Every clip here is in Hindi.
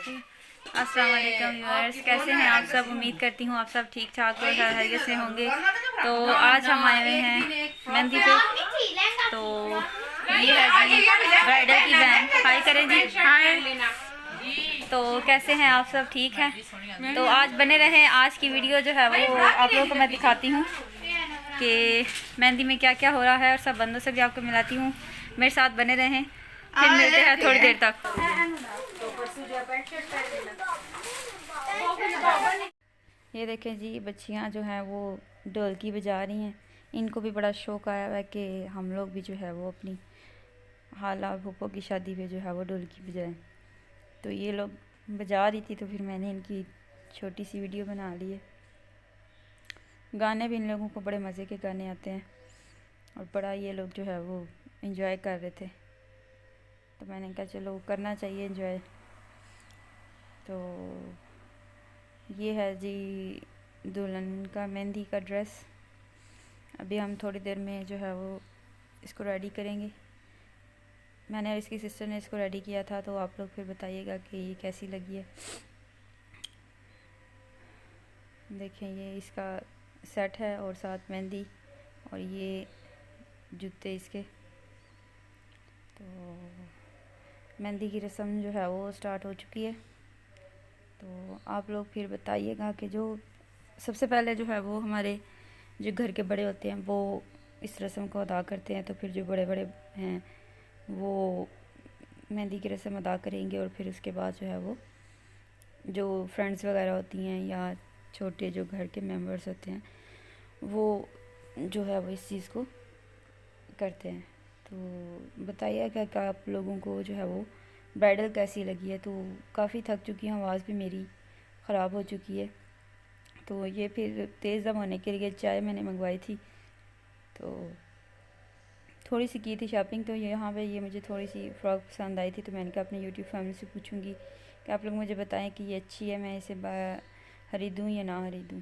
अस्सलाम वालेकुम व्यूअर्स, कैसे हैं आप सब। उम्मीद करती हूँ आप सब ठीक ठाक और खैरियत से होंगे। तो आज हम आए हुए हैं मेहंदी पे। तो ये है जी ब्राइडल की वैन। हाय करें जी। हाय। तो कैसे हैं आप सब, ठीक हैं। तो आज बने रहें, आज की वीडियो जो है वो आप लोगों को मैं दिखाती हूँ कि मेहंदी में क्या क्या हो रहा है और सब बंदों से भी आपको मिलाती हूँ। मेरे साथ बने रहें, फिर मिलते हैं थोड़ी देर तक। ये देखें जी, बच्चियाँ जो हैं वो ढोलकी बजा रही हैं। इनको भी बड़ा शौक़ आया हुआ है कि हम लोग भी जो है वो अपनी खाला फूफो की शादी पे जो है वो ढोलकी बजाएं। तो ये लोग बजा रही थी, तो फिर मैंने इनकी छोटी सी वीडियो बना ली है। गाने भी इन लोगों को बड़े मज़े के गाने आते हैं और बड़ा ये लोग जो है वो एंजॉय कर रहे थे। तो मैंने कहा चलो करना चाहिए एंजॉय। तो ये है जी दुल्हन का मेहंदी का ड्रेस। अभी हम थोड़ी देर में जो है वो इसको रेडी करेंगे। मैंने और इसकी सिस्टर ने इसको रेडी किया था, तो आप लोग फिर बताइएगा कि ये कैसी लगी है। देखें, ये इसका सेट है और साथ मेहंदी और ये जूते इसके। तो मेहंदी की रस्म जो है वो स्टार्ट हो चुकी है। तो आप लोग फिर बताइएगा कि जो सबसे पहले जो है वो हमारे जो घर के बड़े होते हैं वो इस रस्म को अदा करते हैं। तो फिर जो बड़े बड़े हैं वो मेहंदी की रस्म अदा करेंगे और फिर उसके बाद जो है वो जो फ्रेंड्स वगैरह होती हैं या छोटे जो घर के मेंबर्स होते हैं वो जो है वो इस चीज़ को करते हैं। तो बताइए क्या आप लोगों को जो है वो ब्राइडल कैसी लगी है। तो काफ़ी थक चुकी हूँ, आवाज़ भी मेरी ख़राब हो चुकी है। तो ये फिर तेज़ दम होने के लिए चाय मैंने मंगवाई थी, तो थोड़ी सी की थी शॉपिंग। तो यहाँ पे ये मुझे थोड़ी सी फ़्रॉक पसंद आई थी, तो मैंने कहा अपनी यूट्यूब फैमिली से पूछूंगी कि आप लोग मुझे बताएं कि ये अच्छी है, मैं इसे खरीदूँ या ना खरीदूँ।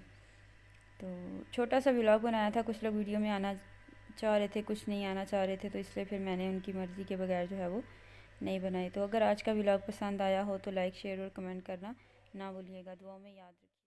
तो छोटा सा व्लॉग बनाया था। कुछ लोग वीडियो में आना चाह रहे थे, कुछ नहीं आना चाह रहे थे, तो इसलिए फिर मैंने उनकी मर्ज़ी के बगैर जो है वो नहीं बनाई। तो अगर आज का व्लॉग पसंद आया हो तो लाइक शेयर और कमेंट करना ना भूलिएगा। दुआओं में याद रखिए।